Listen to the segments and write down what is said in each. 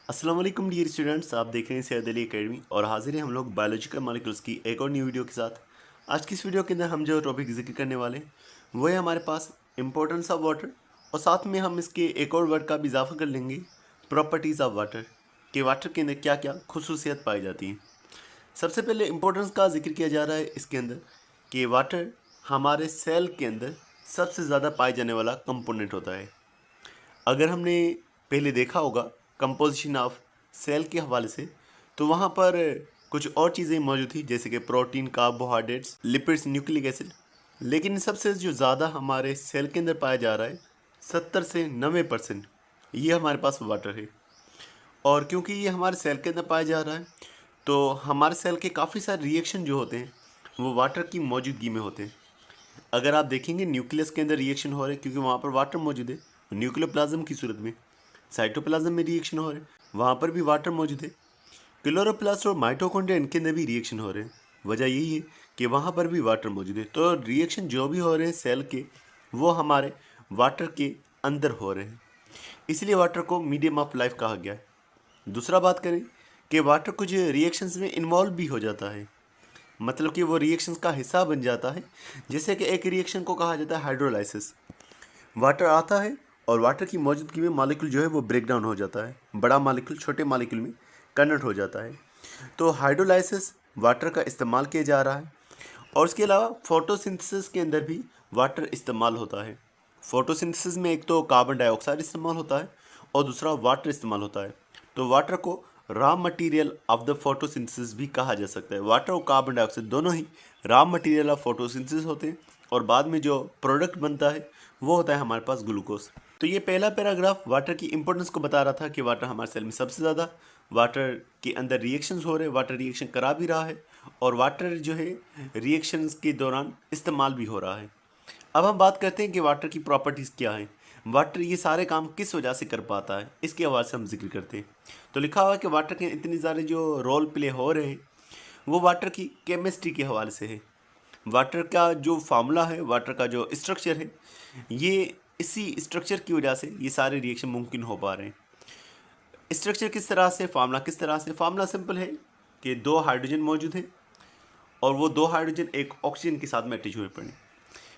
अस्सलाम वालेकुम dear students, आप देख रहे हैं सैयद अली एकेडमी और हाजिर हैं हम लोग बायोलॉजिकल मॉलिक्यूल्स की एक और न्यू वीडियो के साथ। आज की इस वीडियो के अंदर हम जो टॉपिक जिक्र करने वाले हैं वो है हमारे पास इंपॉर्टेंस ऑफ वाटर, और साथ में हम इसके एक और वर्ड का भी इजाफा कर लेंगे, प्रॉपर्टीज़ ऑफ वाटर, कि वाटर के अंदर क्या क्या खुसूसियत पाई जाती हैं। सबसे पहले इंपॉर्टेंस का जिक्र किया जा रहा है इसके अंदर कि वाटर हमारे सेल के अंदर सबसे ज़्यादा पाए जाने वाला कंपोनेंट होता है। अगर हमने पहले देखा होगा कंपोजिशन ऑफ सेल के हवाले से, तो वहाँ पर कुछ और चीज़ें मौजूद थी जैसे कि protein, carbohydrates, lipids, nucleic acid. लेकिन इन सबसे जो ज़्यादा हमारे सेल के अंदर पाया जा रहा है 70 से 90% ये हमारे पास वाटर है। और क्योंकि ये हमारे सेल के अंदर पाया जा रहा है तो हमारे सेल के काफ़ी सारे रिएक्शन जो होते हैं वो वाटर की मौजूदगी में होते हैं। अगर आप देखेंगे न्यूक्लियस के अंदर रिएक्शन हो रहे हैं क्योंकि वहाँ पर वाटर मौजूद है, न्यूक्लियोप्लाज्म की सूरत में। साइटोप्लाज्म में रिएक्शन हो रहे हैं, वहाँ पर भी वाटर मौजूद है। क्लोरोप्लास्ट और माइटोकॉन्ड्रिया इनके अंदर भी रिएक्शन हो रहे हैं, वजह यही है कि वहाँ पर भी वाटर मौजूद है। तो रिएक्शन जो भी हो रहे हैं सेल के, वो हमारे वाटर के अंदर हो रहे हैं, इसलिए वाटर को मीडियम ऑफ लाइफ कहा गया है। दूसरा बात करें कि वाटर कुछ रिएक्शंस में इन्वॉल्व भी हो जाता है, मतलब कि वो रिएक्शंस का हिस्सा बन जाता है। जैसे कि एक रिएक्शन को कहा जाता है हाइड्रोलाइसिस। वाटर आता है और वाटर की मौजूदगी में मॉलिक्यूल जो है वो ब्रेक डाउन हो जाता है, बड़ा मॉलिक्यूल छोटे मॉलिक्यूल में कन्वर्ट हो जाता है। तो हाइड्रोलाइसिस वाटर का इस्तेमाल किया जा रहा है। और उसके अलावा फोटोसिंथेसिस के अंदर भी वाटर इस्तेमाल होता है। फोटोसिंथेसिस में एक तो कार्बन डाइऑक्साइड इस्तेमाल होता है और दूसरा वाटर इस्तेमाल होता है। तो वाटर को raw material of the photosynthesis भी कहा जा सकता है। वाटर और कार्बन डाइऑक्साइड दोनों ही रॉ मटेरियल ऑफ फोटोसिंथेसिस होते हैं, और बाद में जो प्रोडक्ट बनता है वो होता है हमारे पास ग्लूकोज। तो ये पहला पैराग्राफ वाटर की इंपॉर्टेंस को बता रहा था कि वाटर हमारे सेल में सबसे ज़्यादा वाटर के अंदर रिएक्शंस हो रहे हैं, वाटर रिएक्शन करा भी रहा है और वाटर जो है रिएक्शंस के दौरान इस्तेमाल भी हो रहा है। अब हम बात करते हैं कि वाटर की प्रॉपर्टीज़ क्या हैं, वाटर ये सारे काम किस वजह से कर पाता है, इसके हवाले से हम जिक्र करते हैं। तो लिखा हुआ है कि वाटर के इतने सारे जो रोल प्ले हो रहे हैं वो वाटर की केमिस्ट्री के हवाले से है। वाटर का जो फार्मूला है, वाटर का जो स्ट्रक्चर है, ये इसी स्ट्रक्चर की वजह से ये सारे रिएक्शन मुमकिन हो पा रहे हैं। स्ट्रक्चर किस तरह से, फार्मूला किस तरह से? फार्मूला सिंपल है कि दो हाइड्रोजन मौजूद हैं और वो दो हाइड्रोजन एक ऑक्सीजन के साथ में अटैच हुए पड़े।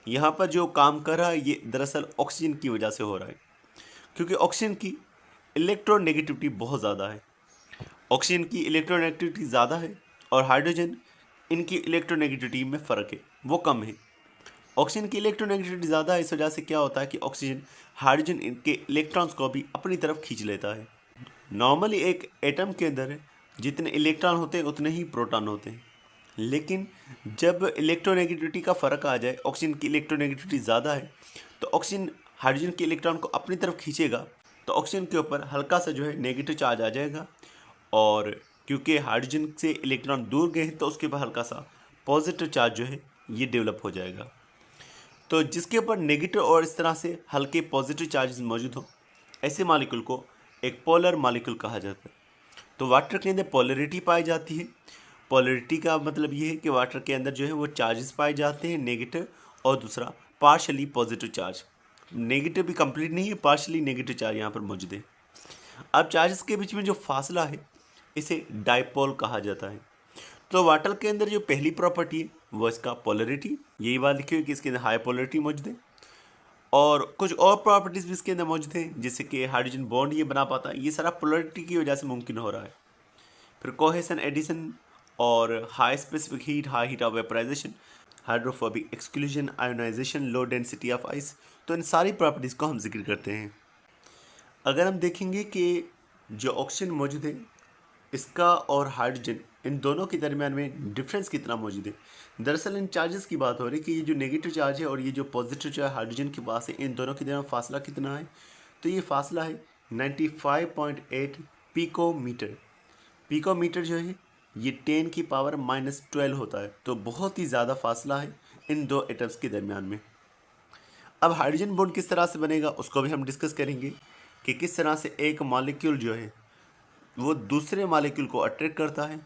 यहाँ पर जो काम कर रहा है ये दरअसल ऑक्सीजन की वजह से हो रहा है, क्योंकि ऑक्सीजन की इलेक्ट्रोनेगेटिविटी बहुत ज़्यादा है। ऑक्सीजन की इलेक्ट्रोनेगेटिविटी ज़्यादा है और हाइड्रोजन इनकी इलेक्ट्रोनेगेटिविटी में फ़र्क है, वो कम है। ऑक्सीजन की इलेक्ट्रोनेगेटिविटी ज़्यादा है, इस वजह से क्या होता है कि ऑक्सीजन हाइड्रोजन इनके इलेक्ट्रॉन्स को भी अपनी तरफ खींच लेता है। नॉर्मली एक एटम के अंदर जितने इलेक्ट्रॉन होते हैं उतने ही प्रोटॉन होते हैं, लेकिन जब इलेक्ट्रोनेगेटिविटी का फ़र्क आ जाए, ऑक्सीजन की इलेक्ट्रोनेगेटिविटी ज़्यादा है तो ऑक्सीजन हाइड्रोजन के इलेक्ट्रॉन को अपनी तरफ खींचेगा, तो ऑक्सीजन के ऊपर हल्का सा जो है नेगेटिव चार्ज आ जाएगा, और क्योंकि हाइड्रोजन से इलेक्ट्रॉन दूर गए हैं तो उसके ऊपर हल्का सा पॉजिटिव चार्ज जो है ये डेवलप हो जाएगा। तो जिसके ऊपर नेगेटिव और इस तरह से हल्के पॉजिटिव चार्जेस मौजूद हो, ऐसे मॉलिक्यूल को एक पोलर मॉलिक्यूल कहा जाता है। तो वाटर के अंदर पोलरिटी पाई जाती है। पोलरिटी का मतलब ये है कि वाटर के अंदर जो है वो चार्जेस पाए जाते हैं, नेगेटिव और दूसरा पार्शली पॉजिटिव चार्ज। नेगेटिव भी कंप्लीट नहीं है, पार्शली नेगेटिव चार्ज यहाँ पर मौजूद है। अब चार्जेस के बीच में जो फासला है इसे डाइपोल कहा जाता है। तो वाटर के अंदर जो पहली प्रॉपर्टी है वो इसका पोलरिटी, यही बात लिखी हुई कि इसके अंदर हाई पोलरिटी मौजूद है, और कुछ और प्रॉपर्टीज़ भी इसके अंदर मौजूद हैं जैसे कि हाइड्रोजन बॉन्ड ये बना पाता है, ये सारा पोलरिटी की वजह से मुमकिन हो रहा है। फिर कोहेसन, एडिशन और high specific heat, high heat of vaporisation, hydrophobic exclusion, ionisation, low density of ice, तो इन सारी प्रॉपर्टीज़ को हम जिक्र करते हैं। अगर हम देखेंगे कि जो ऑक्सीजन मौजूद है इसका और हाइड्रोजन, इन दोनों के दरमियान में डिफरेंस कितना मौजूद है। दरअसल इन चार्जेस की बात हो रही है कि ये जो नेगेटिव चार्ज है और ये जो पॉजिटिव चार्ज हाइड्रोजन के पास है, इन दोनों के दरमियान फासला कितना है? तो ये फासला है 95.8 पिकोमीटर। पिकोमीटर जो है ये 10 की पावर -12 होता है, तो बहुत ही ज़्यादा फासला है इन दो एटम्स के दरमियान में। अब हाइड्रोजन बॉन्ड किस तरह से बनेगा उसको भी हम डिस्कस करेंगे कि किस तरह से एक मॉलिक्यूल जो है वो दूसरे मॉलिक्यूल को अट्रैक्ट करता है,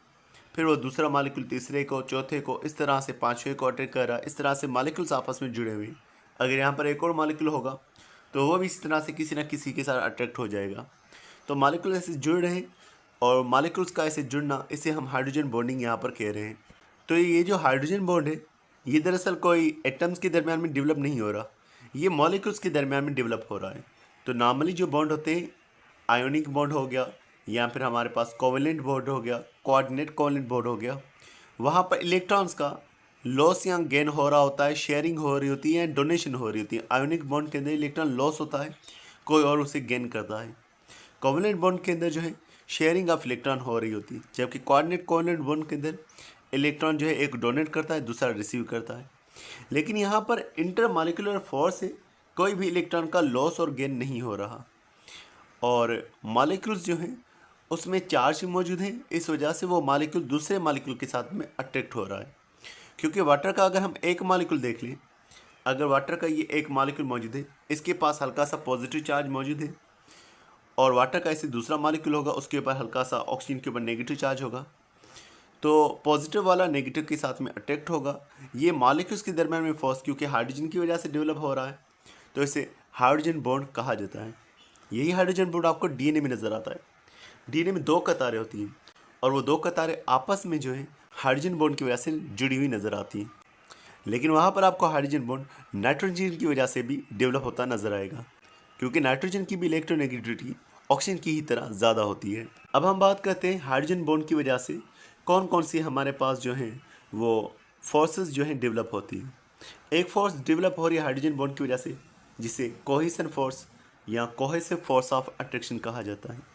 फिर वो दूसरा मॉलिक्यूल तीसरे को, चौथे को, इस तरह से पाँचवें को अट्रैक्ट कर रहा है। इस तरह से मॉलिक्यूल्स आपस में जुड़े हुए हैं। अगर यहाँ पर एक और मॉलिक्यूल होगा तो वो भी इस तरह से किसी न किसी के साथ अट्रैक्ट हो जाएगा। तो मालिक्यूल ऐसे जुड़ रहे हैं और मालिक्यूल्स का ऐसे जुड़ना, इसे हम हाइड्रोजन बॉन्डिंग यहाँ पर कह रहे हैं। तो ये जो हाइड्रोजन बॉन्ड है ये दरअसल कोई एटम्स के दरमियान में डेवलप नहीं हो रहा, ये मॉलिक्यूल्स के दरमियान में डेवलप हो रहा है। तो नॉर्मली जो बॉन्ड होते हैं, आयोनिक बॉन्ड हो गया या फिर हमारे पास कोवेलेंट बॉन्ड हो गया, कोऑर्डिनेट कोवेलेंट बॉन्ड हो गया, वहाँ पर इलेक्ट्रॉन्स का लॉस या गेन हो रहा होता है, शेयरिंग हो रही होती है, डोनेशन हो रही होती है। आयोनिक बॉन्ड के अंदर इलेक्ट्रॉन लॉस होता है, कोई और उसे गेन करता है। कोवेलेंट बॉन्ड के अंदर जो है शेयरिंग ऑफ इलेक्ट्रॉन हो रही होती है, जबकि कोऑर्डिनेट कोवेलेंट बॉन्ड के अंदर इलेक्ट्रॉन जो है एक डोनेट करता है, दूसरा रिसीव करता है। लेकिन यहाँ पर इंटरमॉलिक्यूलर फोर्स से कोई भी इलेक्ट्रॉन का लॉस और गेन नहीं हो रहा, और मॉलिक्यूल्स जो हैं उसमें चार्ज मौजूद है, इस वजह से वो मॉलिक्यूल दूसरे मॉलिक्यूल के साथ में अट्रैक्ट हो रहा है। क्योंकि वाटर का अगर हम एक मॉलिक्यूल देख लें, अगर वाटर का ये एक मॉलिक्यूल मौजूद है, इसके पास हल्का सा पॉजिटिव चार्ज मौजूद है, और वाटर का ऐसे दूसरा मॉलिक्यूल होगा, उसके ऊपर हल्का सा ऑक्सीजन के ऊपर नेगेटिव चार्ज होगा, तो पॉजिटिव वाला नेगेटिव के साथ में अट्रैक्ट होगा। ये मॉलिक्यूल्स के दरम्यान में फोर्स क्योंकि हाइड्रोजन की वजह से डेवलप हो रहा है, तो इसे हाइड्रोजन बॉन्ड कहा जाता है। यही हाइड्रोजन बॉन्ड आपको डीएनए में नज़र आता है। डीएनए में 2 कतारें होती हैं और वो 2 कतारें आपस में जो है हाइड्रोजन बॉन्ड की वजह से जुड़ी हुई नज़र आती हैं। लेकिन वहाँ पर आपको हाइड्रोजन बॉन्ड नाइट्रोजन की वजह से भी डेवलप होता नजर आएगा, क्योंकि नाइट्रोजन की भी इलेक्ट्रोनेगेटिविटी ऑक्सीजन की ही तरह ज़्यादा होती है। अब हम बात करते हैं हाइड्रोजन बॉन्ड की वजह से कौन कौन सी हमारे पास जो हैं वो फोर्सेस जो हैं डेवलप होती हैं। एक फोर्स डेवलप हो रही है हाइड्रोजन बॉन्ड की वजह से, जिसे कोहेसन फोर्स या कोहेसिव फोर्स ऑफ अट्रैक्शन कहा जाता है।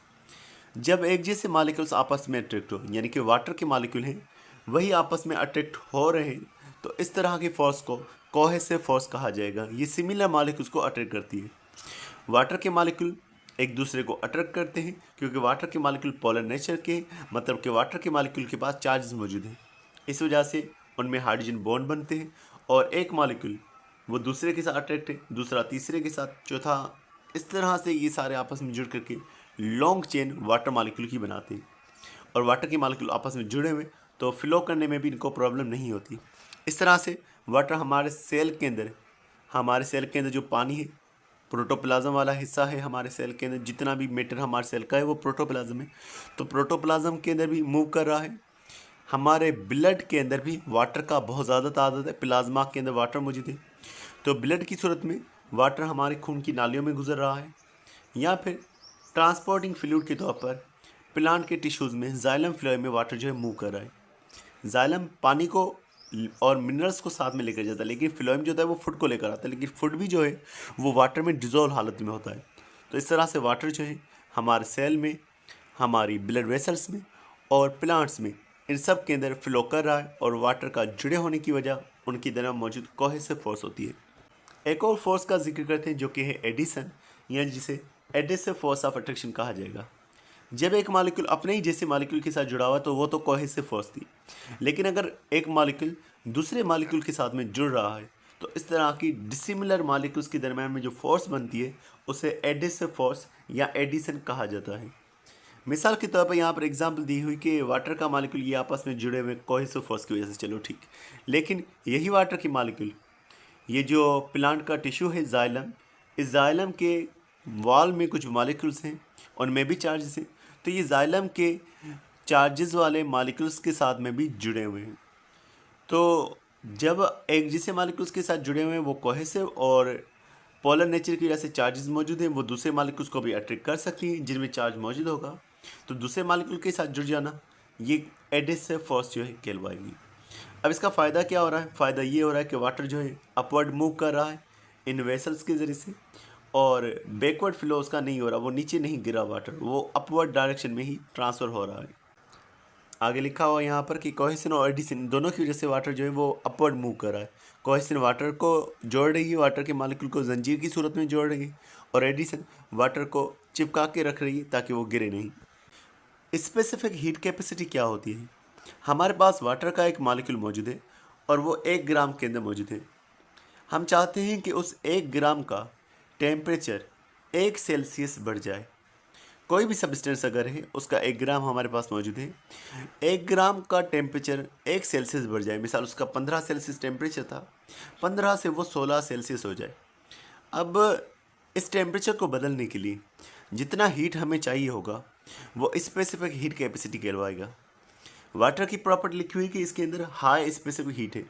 जब एक जैसे मॉलिक्यूल्स आपस में अट्रैक्ट हो, यानी कि वाटर के मॉलिक्यूल हैं वही आपस में अट्रैक्ट हो रहे हैं, तो इस तरह की फोर्स को कोहेसिव फोर्स कहा जाएगा। ये सिमिलर मॉलिक्यूल्स को अट्रैक्ट करती है। वाटर के मॉलिक्यूल एक दूसरे को अट्रैक्ट करते हैं क्योंकि वाटर के मॉलिक्यूल पोलर नेचर के, मतलब कि वाटर के मॉलिक्यूल के पास चार्जेस मौजूद हैं, इस वजह से उनमें हाइड्रोजन बॉन्ड बनते हैं और एक मॉलिक्यूल वो दूसरे के साथ अट्रैक्ट है, दूसरा तीसरे के साथ, चौथा, इस तरह से ये सारे आपस में जुड़ करके लॉन्ग चेन वाटर मॉलिक्यूल की बनाते हैं। और वाटर के मॉलिक्यूल आपस में जुड़े हुए तो फ्लो करने में भी इनको प्रॉब्लम नहीं होती। इस तरह से वाटर हमारे सेल के अंदर जो पानी है, प्रोटोप्लाज्म वाला हिस्सा है हमारे सेल के अंदर, जितना भी मैटर हमारे सेल का है वो प्रोटोप्लाज्म है, तो प्रोटोप्लाज्म के अंदर भी मूव कर रहा है। हमारे ब्लड के अंदर भी वाटर का बहुत ज़्यादा तादाद है, प्लाज्मा के अंदर वाटर मौजूद है, तो ब्लड की सूरत में वाटर हमारे खून की नालियों में गुजर रहा है, या फिर ट्रांसपोर्टिंग फ्लूइड के तौर पर प्लांट के टिश्यूज़ में जाइलम फ्लोएम में वाटर जो है मूव कर रहा है। जाइलम पानी को और मिनरल्स को साथ में लेकर जाता है, लेकिन फ्लोएम जो होता है वो फूड को लेकर आता है, लेकिन फूड भी जो है वो वाटर में डिजोल्व हालत में होता है। तो इस तरह से वाटर जो है हमारे सेल में, हमारी ब्लड वेसल्स में और प्लांट्स में, इन सब के अंदर फ्लो कर रहा है, और वाटर का जुड़े होने की वजह उनकी तरफ मौजूद कोहेसिव फोर्स होती है। एक और फोर्स का जिक्र करते हैं जो कि है एडिशन, या जिसे एडिसिव फोर्स ऑफ अट्रैक्शन कहा जाएगा। जब एक मॉलिक्यूल अपने ही जैसे मॉलिक्यूल के साथ जुड़ा हुआ तो वो तो कोहेसिव फोर्स थी, लेकिन अगर एक मॉलिक्यूल दूसरे मॉलिक्यूल के साथ में जुड़ रहा है तो इस तरह की डिसिमिलर मॉलिक्यूल्स के दरम्यान में जो फोर्स बनती है उसे एडिसिव फोर्स या एडिशन कहा जाता है। मिसाल के तौर पर यहाँ पर एग्जांपल दी हुई कि वाटर का मॉलिक्यूल ये आपस में जुड़े हुए कोहेसिव फोर्स की वजह से, चलो ठीक, लेकिन यही वाटर की मॉलिक्यूल, ये जो प्लांट का टिश्यू है जाइलम, इस जाइलम के वॉल में कुछ मॉलिक्यूल्स हैं, उनमें भी चार्जेस हैं, तो ये जाइलम के चार्जेस वाले मॉलिक्यूल्स के साथ में भी जुड़े हुए हैं। तो जब एक जैसे मॉलिक्यूल्स के साथ जुड़े हुए हैं वो कोहेसिव और पोलर नेचर की वजह से चार्जेस मौजूद हैं, वो दूसरे मॉलिक्यूल्स को भी अट्रैक्ट कर सकती हैं जिनमें चार्ज मौजूद होगा, तो दूसरे मॉलिक्यूल के साथ जुड़ जाना ये एडिसिव फोर्स जो है कहलवाएगी। अब इसका फ़ायदा क्या हो रहा है? फ़ायदा ये हो रहा है कि वाटर जो है अपवर्ड मूव कर रहा है इन वेसल्स के ज़रिए से, और बैकवर्ड फ्लो उसका नहीं हो रहा, वो नीचे नहीं गिरा वाटर, वो अपवर्ड डायरेक्शन में ही ट्रांसफ़र हो रहा है। आगे लिखा हुआ यहाँ पर कि कोहेसन और एडिशन दोनों की वजह से वाटर जो है वो अपवर्ड मूव कर रहा है। कोहेसन वाटर को जोड़ रही है, वाटर के मॉलिक्यूल को जंजीर की सूरत में जोड़ रही है, और एडिशन वाटर को चिपका के रख रही है ताकि वो गिरे नहीं। स्पेसिफिक हीट कैपेसिटी क्या होती है? हमारे पास वाटर का एक मॉलिक्यूल मौजूद है और वो 1 ग्राम के अंदर मौजूद है। हम चाहते हैं कि उस 1 ग्राम का टेम्परेचर 1 सेल्सियस बढ़ जाए। कोई भी सब्सटेंस अगर है उसका 1 ग्राम हमारे पास मौजूद है, 1 ग्राम का टेम्परेचर 1 सेल्सियस बढ़ जाए, मिसाल उसका 15 सेल्सियस टेम्परेचर था, 15 से वो 16 सेल्सियस हो जाए। अब इस टेम्परेचर को बदलने के लिए जितना हीट हमें चाहिए होगा वो स्पेसिफिक हीट कैपेसिटी कहलवाएगा। वाटर की प्रॉपर्टी लिखी हुई कि इसके अंदर हाई स्पेसिफिक हीट है,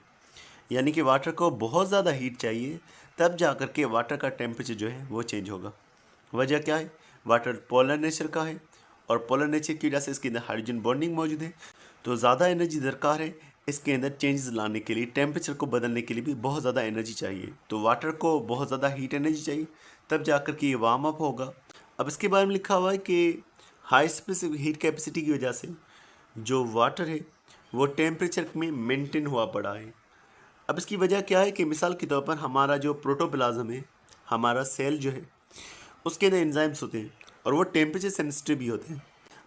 यानी कि वाटर को बहुत ज़्यादा हीट चाहिए तब जा कर के वाटर का टेम्परेचर जो है वो चेंज होगा। वजह क्या है? वाटर पोलर नेचर का है और पोलर नेचर की वजह से इसके अंदर हाइड्रोजन बॉन्डिंग मौजूद है, तो ज़्यादा एनर्जी दरकार है इसके अंदर चेंजेस लाने के लिए, टेम्परेचर को बदलने के लिए भी बहुत ज़्यादा एनर्जी चाहिए। तो वाटर को बहुत ज़्यादा हीट एनर्जी चाहिए तब जा कर के ये वार्म अप होगा। अब इसके बारे में लिखा हुआ है कि हाई स्पेसिफिक हीट कैपेसिटी की वजह से जो वाटर है वो टेम्परेचर में मेंटेन हुआ पड़ा है। अब इसकी वजह क्या है कि मिसाल के तौर पर हमारा जो प्रोटोप्लाज्म है, हमारा सेल जो है, उसके अंदर एंजाइम्स होते हैं और वो टेम्परेचर सेंसिटिव भी होते हैं।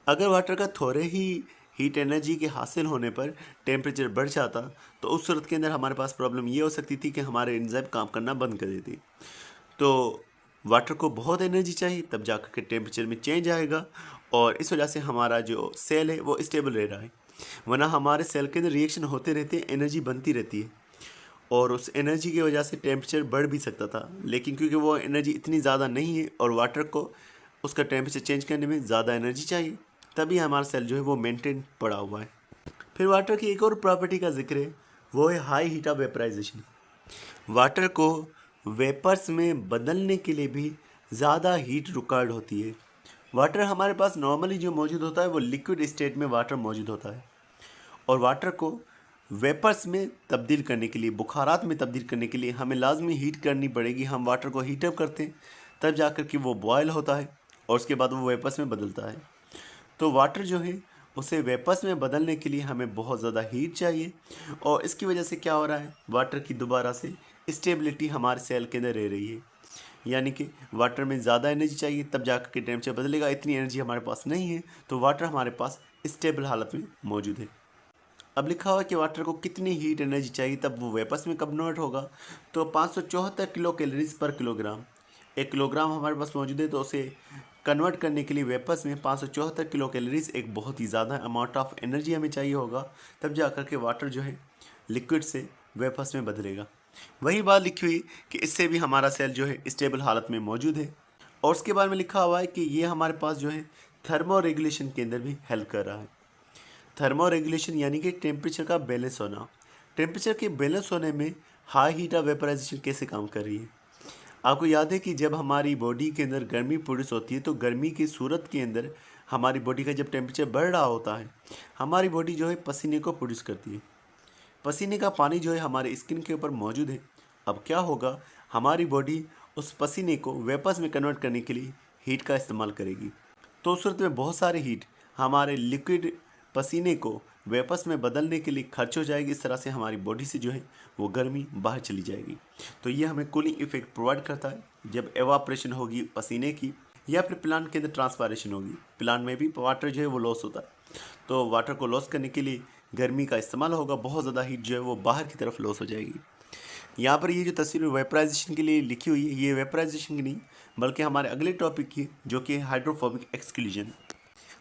अगर वाटर का थोड़े ही हीट एनर्जी के हासिल होने पर टेम्परेचर बढ़ जाता तो उस सूरत के अंदर हमारे पास प्रॉब्लम ये हो सकती थी कि हमारे एंजाइम काम करना बंद कर देती। तो वाटर को बहुत एनर्जी चाहिए तब जाकर के टेम्परेचर में चेंज आएगा और इस वजह से हमारा जो सेल है वो स्टेबल रह रहा है। वरना हमारे सेल के अंदर रिएक्शन होते रहते हैं, एनर्जी बनती रहती है और उस एनर्जी की वजह से टेम्परेचर बढ़ भी सकता था, लेकिन क्योंकि वो एनर्जी इतनी ज़्यादा नहीं है और वाटर को उसका टेम्परेचर चेंज करने में ज़्यादा एनर्जी चाहिए, तभी हमारा सेल जो है वो मेंटेन पड़ा हुआ है। फिर वाटर की एक और प्रॉपर्टी का जिक्र है, वो है high heat of vaporisation. Water को वेपर्स में बदलने के लिए भी ज़्यादा हीट रिक्वायर्ड होती है। वाटर हमारे पास नॉर्मली जो मौजूद होता है वो लिक्विड स्टेट में वाटर मौजूद होता है और वाटर को वेपर्स में तब्दील करने के लिए, बुखारात में तब्दील करने के लिए हमें लाजमी हीट करनी पड़ेगी। हम वाटर को हीटअप करते हैं तब जाकर के वो बॉयल होता है और उसके बाद वो वेपर्स में बदलता है। तो वाटर जो है उसे वेपर्स में बदलने के लिए हमें बहुत ज़्यादा हीट चाहिए और इसकी वजह से क्या हो रहा है, वाटर की दोबारा से स्टेबिलिटी हमारे सेल के अंदर रह रही है। यानी कि वाटर में ज़्यादा एनर्जी चाहिए तब जाकर के टेम्परेचर बदलेगा, इतनी एनर्जी हमारे पास नहीं है तो वाटर हमारे पास स्टेबल हालत में मौजूद है। अब लिखा हुआ है कि वाटर को कितनी हीट एनर्जी चाहिए तब वो वेपर्स में कन्वर्ट होगा, तो 574 किलो कैलोरीज पर किलोग्राम। 1 किलोग्राम हमारे पास मौजूद है तो उसे कन्वर्ट करने के लिए वेपर्स में 574 किलो कैलोरीज, एक बहुत ही ज़्यादा अमाउंट ऑफ एनर्जी हमें चाहिए होगा तब जा कर के वाटर जो है लिक्विड से वेपर्स में बदलेगा। वही बात लिखी हुई कि इससे भी हमारा सेल जो है स्टेबल हालत में मौजूद है। और उसके बारे में लिखा हुआ है कि ये हमारे पास जो है थर्मो रेगुलेशन के अंदर भी हेल्प कर रहा है। थर्मो रेगुलेशन यानी कि टेम्परेचर का बैलेंस होना। टेम्परेचर के बैलेंस होने में हाई हीट ऑफ वेपराइजेशन कैसे काम कर रही है? आपको याद है कि जब हमारी बॉडी के अंदर गर्मी प्रोड्यूस होती है तो गर्मी की सूरत के अंदर हमारी बॉडी का जब टेम्परेचर बढ़ रहा होता है, हमारी बॉडी जो है पसीने को प्रोड्यूस करती है। पसीने का पानी जो है हमारे स्किन के ऊपर मौजूद है। अब क्या होगा, हमारी बॉडी उस पसीने को वेपर्स में कन्वर्ट करने के लिए हीट का इस्तेमाल करेगी। तो उस सूरत में बहुत सारे हीट हमारे लिक्विड पसीने को वेपर्स में बदलने के लिए खर्च हो जाएगी। इस तरह से हमारी बॉडी से जो है वो गर्मी बाहर चली जाएगी। तो ये हमें कूलिंग इफेक्ट प्रोवाइड करता है जब एवापोरेशन होगी पसीने की, या फिर प्लांट के अंदर ट्रांसपायरेशन होगी। प्लांट में भी वाटर जो है वो लॉस होता है, तो वाटर को लॉस करने के लिए गर्मी का इस्तेमाल होगा, बहुत ज़्यादा हीट जो है वो बाहर की तरफ लॉस हो जाएगी। यहाँ पर ये जो तस्वीर वेपराइजेशन के लिए लिखी हुई है, ये वेपराइजेशन की नहीं बल्कि हमारे अगले टॉपिक की, जो कि हाइड्रोफोबिक एक्सक्लूजन।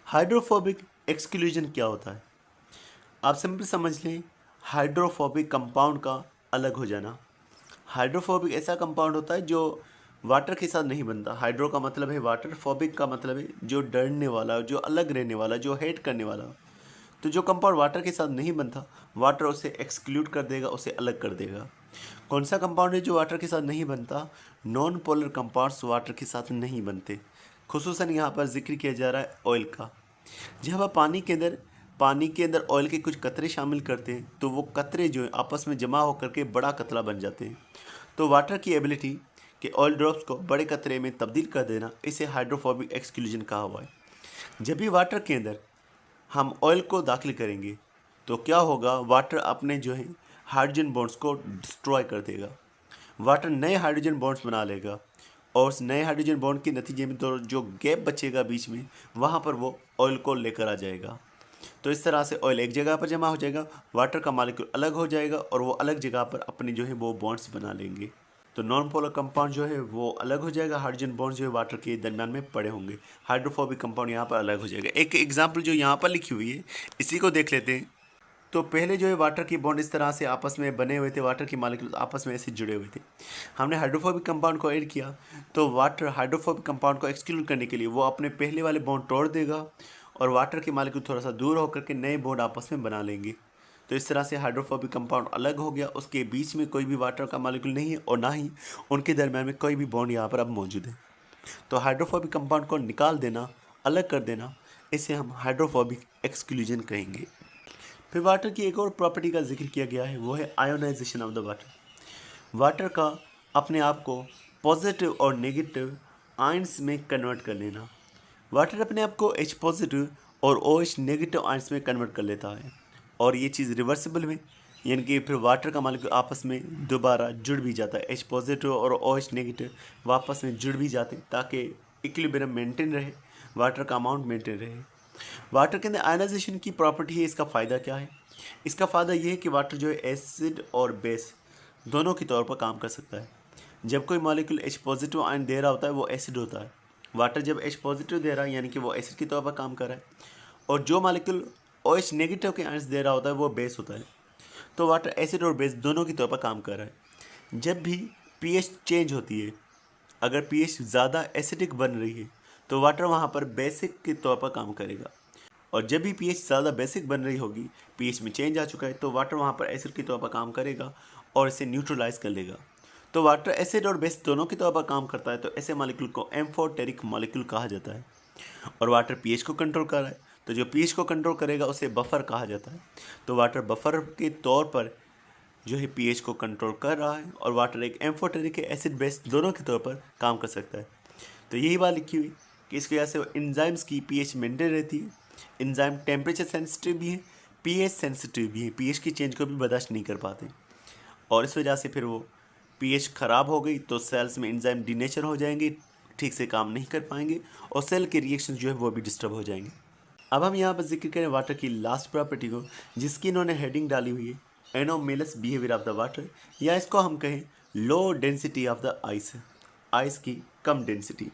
हाइड्रोफोबिक एक्सक्लूजन क्या होता है? आप सिंपल समझ लें, हाइड्रोफोबिक कंपाउंड का अलग हो जाना। हाइड्रोफोबिक ऐसा कंपाउंड होता है जो वाटर के साथ नहीं बनता। हाइड्रो का मतलब है वाटर, फोबिक का मतलब है जो डरने वाला, जो अलग रहने वाला, जो हेट करने वाला। तो जो कंपाउंड वाटर के साथ नहीं बनता, वाटर उसे एक्सक्लूड कर देगा, उसे अलग कर देगा। कौन सा कंपाउंड है जो वाटर के साथ नहीं बनता? नॉन पोलर कंपाउंड्स वाटर के साथ नहीं बनते। खुसूसन यहाँ पर जिक्र किया जा रहा है ऑयल का। जब आप पानी के अंदर ऑयल के कुछ कतरे शामिल करते हैं तो वो कतरे जो है आपस में जमा होकर के बड़ा कतरा बन जाते हैं। तो वाटर की एबिलिटी कि ऑयल ड्रॉप्स को बड़े कतरे में तब्दील कर देना, इसे हाइड्रोफोबिक एक्सक्लूजन कहा हुआ है। जब भी वाटर के अंदर हम ऑयल को दाखिल करेंगे तो क्या होगा, वाटर अपने जो है हाइड्रोजन बॉन्ड्स को डिस्ट्रॉय कर देगा। वाटर नए हाइड्रोजन बॉन्ड्स बना लेगा और उस नए हाइड्रोजन बॉन्ड के नतीजे में तो जो गैप बचेगा बीच में, वहाँ पर वो ऑयल को लेकर आ जाएगा। तो इस तरह से ऑयल एक जगह पर जमा हो जाएगा, वाटर का मॉलिक्यूल अलग हो जाएगा और वो अलग जगह पर अपने जो है वो बॉन्ड्स बना लेंगे। तो नॉन पोलर कंपाउंड जो है वो अलग हो जाएगा, हाइड्रोजन बॉन्ड जो है वाटर के दरम्यान में पड़े होंगे। हाइड्रोफोबिक कंपाउंड यहाँ पर अलग हो जाएगा। एक एग्जाम्पल जो यहाँ पर लिखी हुई है इसी को देख लेते हैं। तो पहले जो है वाटर की बॉन्ड इस तरह से आपस में बने हुए थे, वाटर की मॉलिक्यूल्स आपस में ऐसे जुड़े हुए थे। हमने हाइड्रोफोबिक कंपाउंड को ऐड किया तो वाटर हाइड्रोफोबिक कंपाउंड को एक्सक्लूड करने के लिए वो अपने पहले वाले बॉन्ड तोड़ देगा और वाटर की मॉलिक्यूल थोड़ा सा दूर होकर के नए बॉन्ड आपस में बना लेंगे। तो इस तरह से हाइड्रोफोबिक कंपाउंड अलग हो गया, उसके बीच में कोई भी वाटर का मॉलिक्यूल नहीं है और ना ही उनके दरम्यान में कोई भी बॉन्ड यहाँ पर अब मौजूद है। तो हाइड्रोफोबिक कंपाउंड को निकाल देना, अलग कर देना, इसे हम हाइड्रोफोबिक एक्सक्लूजन कहेंगे। फिर वाटर की एक और प्रॉपर्टी का जिक्र किया गया है, वो है ionisation of the water. Water का अपने आप को पॉजिटिव और नेगेटिव आयंस में कन्वर्ट कर लेना। वाटर अपने आप को H पॉजिटिव और OH नेगेटिव आयंस में कन्वर्ट कर लेता है और ये चीज़ रिवर्सिबल में, यानी कि फिर वाटर का मॉलिक्यूल आपस में दोबारा जुड़ भी जाता है। H पॉजिटिव और OH नेगेटिव वापस में जुड़ भी जाते हैं ताकि इक्विलिब्रियम मेंटेन रहे, वाटर का अमाउंट मेंटेन रहे। वाटर के अंदर आयनाइजेशन की प्रॉपर्टी है, इसका फ़ायदा क्या है? इसका फ़ायदा ये है कि वाटर जो है एसिड और बेस दोनों के तौर पर काम कर सकता है। जब कोई मॉलिक्यूल H पॉजिटिव आयन दे रहा होता है वो एसिड होता है। वाटर जब H पॉजिटिव दे रहा है यानी कि वो एसिड के तौर पर काम कर रहा है, और जो मॉलिक्यूल OH नेगेटिव के आयन्स दे रहा होता है वो बेस होता है। तो वाटर एसिड और बेस दोनों के तौर पर काम कर रहा है। जब भी pH चेंज होती है, अगर pH ज़्यादा एसिडिक बन रही है तो वाटर वहाँ पर बेसिक के तौर पर काम करेगा, और जब भी pH ज़्यादा बेसिक बन रही होगी, pH में चेंज आ चुका है, तो वाटर वहाँ पर एसिड के तौर पर काम करेगा और इसे न्यूट्रलाइज कर लेगा। तो वाटर एसिड और बेस दोनों के तौर पर काम करता है, तो ऐसे मॉलिक्यूल को एम्फोटेरिक मॉलिक्यूल कहा जाता है। और वाटर pH को कंट्रोल कर रहा है, तो जो pH को कंट्रोल करेगा उसे बफर कहा जाता है। तो वाटर बफर के तौर पर जो है pH को कंट्रोल कर रहा है, और वाटर एक एम्फोटेरिक एसिड बेस दोनों के तौर पर काम कर सकता है। तो यही बात लिखी हुई कि इसकी वजह से एंजाइम्स की pH मेंटेन रहती है। एंजाइम टेम्परेचर सेंसिटिव भी है, pH सेंसिटिव भी है, pH की चेंज को भी बर्दाश्त नहीं कर पाते, और इस वजह से फिर वो pH ख़राब हो गई तो सेल्स में एंजाइम डीनेचर हो जाएंगे, ठीक से काम नहीं कर पाएंगे, और सेल के रिएक्शन जो है वो भी डिस्टर्ब हो जाएंगे। अब हम यहाँ पर जिक्र करें वाटर की लास्ट प्रॉपर्टी को, जिसकी इन्होंने हेडिंग डाली हुई है anomalous behaviour of the water, या इसको हम कहें लो density of the ice, ice की कम डेंसिटी।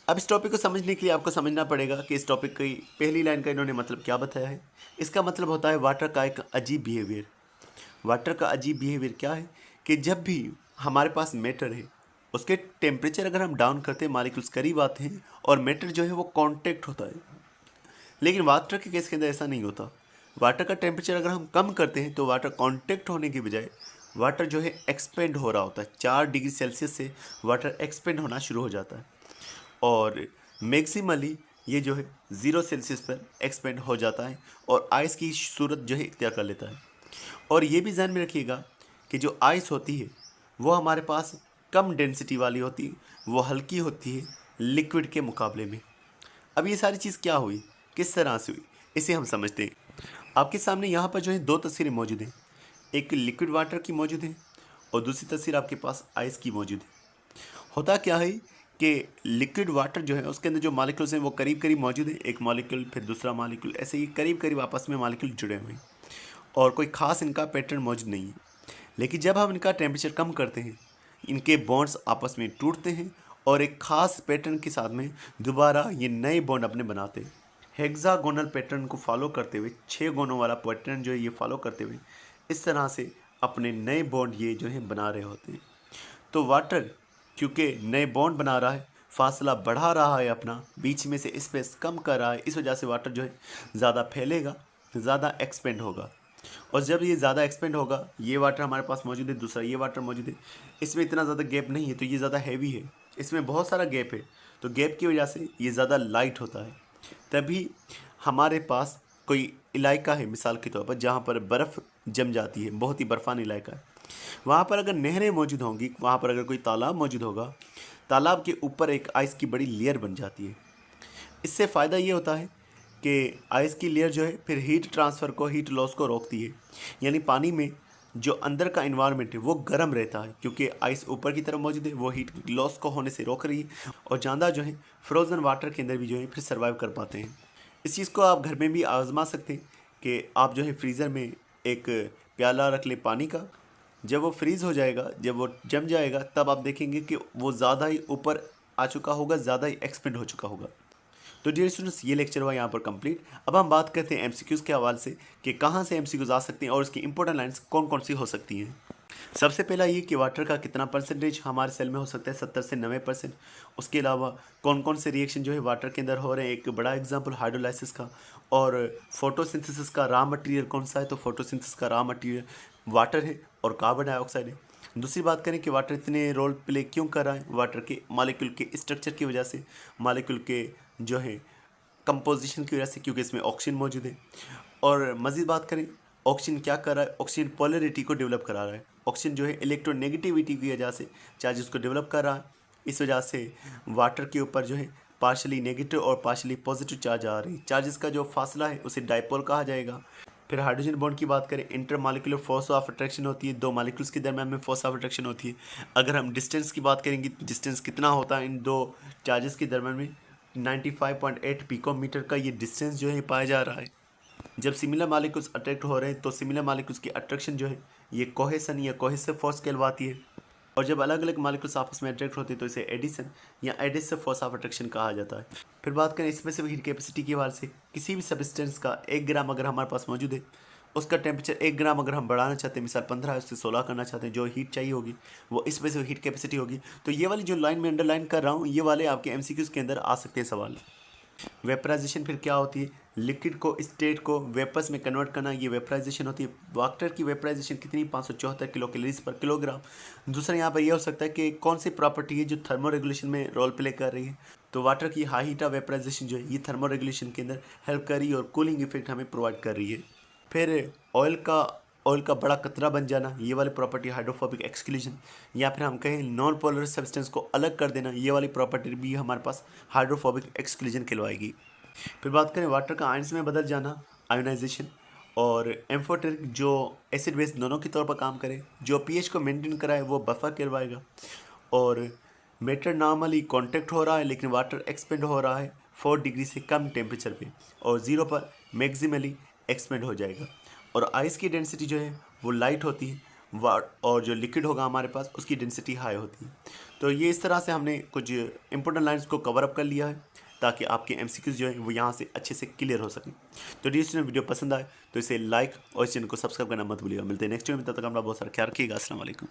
अब इस टॉपिक को समझने के लिए आपको समझना पड़ेगा कि इस टॉपिक की पहली लाइन का इन्होंने मतलब क्या बताया है। इसका मतलब होता है वाटर का एक अजीब बिहेवियर। वाटर का अजीब बिहेवियर क्या है कि जब भी हमारे पास मैटर है, उसके टेम्परेचर अगर हम डाउन करते हैं, मॉलिक्यूल्स करीब आते हैं और मैटर जो है वो कांटेक्ट होता है। लेकिन वाटर के केस के अंदर ऐसा नहीं होता। वाटर का टेम्परेचर अगर हम कम करते हैं तो वाटर कांटेक्ट होने के बजाय वाटर जो है एक्सपेंड हो रहा होता है। 4 डिग्री सेल्सियस से वाटर एक्सपेंड होना शुरू हो जाता है, और मैक्सिमली ये जो है 0 सेल्सियस पर एक्सपेंड हो जाता है और आइस की सूरत जो है इख्तियार कर लेता है। और ये भी ध्यान में रखिएगा कि जो आइस होती है वो हमारे पास कम डेंसिटी वाली होती है, वो हल्की होती है लिक्विड के मुकाबले में। अब ये सारी चीज़ क्या हुई, किस तरह से हुई, इसे हम समझते हैं। आपके सामने यहाँ पर जो है 2 तस्वीरें मौजूद हैं, एक लिक्विड वाटर की मौजूद है और दूसरी तस्वीर आपके पास आइस की मौजूद है। होता क्या है कि लिक्विड वाटर जो है उसके अंदर जो मॉलिक्यूल्स हैं वो करीब करीब मौजूद है, एक मॉलिक्यूल फिर दूसरा मॉलिक्यूल, ऐसे ही करीब करीब आपस में मॉलिक्यूल जुड़े हुए हैं और कोई ख़ास इनका पैटर्न मौजूद नहीं है। लेकिन जब हम इनका टेम्परेचर कम करते हैं, इनके बॉन्ड्स आपस में टूटते हैं और एक ख़ास पैटर्न के साथ में दोबारा ये नए बॉन्ड अपने बनाते हैं। हेक्सागोनल पैटर्न को फॉलो करते हुए, 6 कोनों वाला पैटर्न जो है ये फॉलो करते हुए इस तरह से अपने नए बॉन्ड ये जो है बना रहे होते हैं। तो वाटर क्योंकि नए बॉन्ड बना रहा है, फासला बढ़ा रहा है, अपना बीच में से स्पेस कम कर रहा है, इस वजह से वाटर जो है ज़्यादा फैलेगा, ज़्यादा एक्सपेंड होगा। और जब ये ज़्यादा एक्सपेंड होगा, ये वाटर हमारे पास मौजूद है, दूसरा ये वाटर मौजूद है, इसमें इतना ज़्यादा गैप नहीं है तो ये ज़्यादा हैवी है, इसमें बहुत सारा गैप है, तो गैप की वजह से ये ज़्यादा लाइट होता है। तभी हमारे पास कोई इलाका है मिसाल के तौर पर जहाँ पर बर्फ़ जम जाती है, बहुत ही बर्फ़ानी इलाका है, वहाँ पर अगर नहरें मौजूद होंगी, वहाँ पर अगर कोई तालाब मौजूद होगा, तालाब के ऊपर एक आइस की बड़ी लेयर बन जाती है। इससे फ़ायदा ये होता है कि आइस की लेयर जो है फिर हीट ट्रांसफ़र को, हीट लॉस को रोकती है, यानी पानी में जो अंदर का इन्वायरमेंट है वो गर्म रहता है क्योंकि आइस ऊपर की तरफ मौजूद है, वो हीट लॉस को होने से रोक रही है, और ज़्यादा जो है फ्रोज़न वाटर के अंदर भी जो है फिर सर्वाइव कर पाते हैं। इस चीज़ को आप घर में भी आजमा सकते हैं कि आप जो है फ्रीज़र में एक प्याला रख लें पानी का, जब वो फ्रीज़ हो जाएगा, जब वो जम जाएगा, तब आप देखेंगे कि वो ज़्यादा ही ऊपर आ चुका होगा, ज़्यादा ही एक्सपेंड हो चुका होगा। तो डियर स्टूडेंट्स, ये लेक्चर हुआ यहाँ पर कंप्लीट। अब हम बात करते हैं एमसीक्यूज़ के हवाले से कि कहाँ से एमसीक्यूज़ आ सकती हैं और उसकी इंपॉर्टेंट लाइन्स कौन कौन सी हो सकती हैं। सबसे पहला ये कि वाटर का कितना परसेंटेज हमारे सेल में हो सकता है, 70 से 90%। उसके अलावा कौन कौन से रिएक्शन जो है वाटर के अंदर हो रहे हैं, एक बड़ा एग्जांपल हाइड्रोलाइसिस का। और फोटोसिंथेसिस का रॉ मटेरियल कौन सा है, तो फोटोसिंथेसिस का रॉ मटेरियल वाटर है और कार्बन डाइऑक्साइड है। दूसरी बात करें कि वाटर इतने रोल प्ले क्यों कर रहा है, वाटर के मॉलिक्यूल के स्ट्रक्चर की वजह से, मॉलिक्यूल के जो है कंपोजिशन की वजह से, क्योंकि इसमें ऑक्सीजन मौजूद है। और मज़ीद बात करें ऑक्सीजन क्या कर रहा है, ऑक्सीजन पोलरिटी को डेवलप करा रहा है। ऑक्सीजन जो है इलेक्ट्रोनेगेटिविटी की वजह से चार्जेस को डेवलप कर रहा है। इस वजह से वाटर के ऊपर जो है पार्शली नेगेटिव और पार्शली पॉजिटिव चार्ज आ रही है। चार्जेस का जो फासला है उसे डाइपोल कहा जाएगा। फिर हाइड्रोजन बॉन्ड की बात करें, inter molecular force of attraction होती है, दो मॉलिक्यूल्स के दरम्यान में फोर्स ऑफ अट्रैक्शन होती है। अगर हम डिस्टेंस की बात करेंगे, डिस्टेंस कितना होता है इन दो चार्जेस के दरम्यान में, 95.8 पिकोमीटर का ये डिस्टेंस जो है पाया जा रहा है। जब सिमिलर मॉलिक्यूल्स अट्रैक्ट हो रहे हैं तो सिमिलर मॉलिक्यूल्स की अट्रैक्शन जो है ये कोहेसन या कोहेसिव फोर्स कहलवाती है। और जब अलग अलग मॉलिक्यूल्स आपस में अट्रैक्ट होते हैं तो इसे एडिशन या एडिसिव फोर्स ऑफ अट्रैक्शन कहा जाता है। फिर बात करें स्पेसिफिक हीट कैपेसिटी के हवाले से, किसी भी सब्सटेंस का 1 ग्राम अगर हमारे पास मौजूद है, उसका टेम्परेचर 1 ग्राम अगर हम बढ़ाना चाहते हैं, मिसाल 15 है उससे 16 करना चाहते हैं, जो हीट चाहिए होगी वो स्पेसिफिक हीट कैपेसिटी होगी। तो ये वाली जो लाइन में अंडरलाइन कर रहा हूँ, ये वाले आपके एमसीक्यूज़ के अंदर आ सकते हैं सवाल। वेपराइजेशन फिर क्या होती है, लिक्विड को स्टेट को वेपर्स में कन्वर्ट करना, ये वेपराइजेशन होती है। वाटर की वेपराइजेशन कितनी, 574 किलो कैलोरीज पर किलोग्राम। दूसरा यहाँ पर यह हो सकता है कि कौन सी प्रॉपर्टी है जो थर्मो रेगुलेशन में रोल प्ले कर रही है, तो वाटर की हाई हीट ऑफ वेपराइजेशन जो है ये थर्मो रेगुलेशन के अंदर हेल्प कर रही है और कूलिंग इफेक्ट हमें प्रोवाइड कर रही है। फिर ऑयल का बड़ा कतरा बन जाना, ये वाली प्रॉपर्टी हाइड्रोफोबिक एक्सक्लूजन, या फिर हम कहें नॉन पोलर सब्सटेंस को अलग कर देना, ये वाली प्रॉपर्टी भी हमारे पास हाइड्रोफोबिक एक्सक्लूजन कहलवाएगी। फिर बात करें वाटर का आयंस में बदल जाना, आयोनाइजेशन। और एम्फोटेरिक जो एसिड बेस दोनों के तौर पर काम करे, जो पीएच को मेंटेन कराए वो बफर कहलवाएगा। और मेटर नॉर्मली कॉन्टेक्ट हो रहा है लेकिन वाटर एक्सपेंड हो रहा है 4 डिग्री से कम टेम्परेचर पे, और 0 पर मैक्सिमली एक्सपेंड हो जाएगा। और आइस की डेंसिटी जो है वो लाइट होती है, और जो लिक्विड होगा हमारे पास उसकी डेंसिटी हाई होती है। तो ये इस तरह से हमने कुछ इंपॉर्टेंट लाइंस को कवर अप कर लिया है ताकि आपके एमसीक्यूज जो है वो यहाँ से अच्छे से क्लियर हो सकें। तो डियर स्टूडेंट, वीडियो पसंद आए तो इसे लाइक और इस चैनल को सब्सक्राइब करना मत भूलिएगा। मिलते हैं नेक्स्ट वीडियो में, तब तक अपना बहुत सारा ख्याल रखिएगा। अस्सलाम वालेकुम।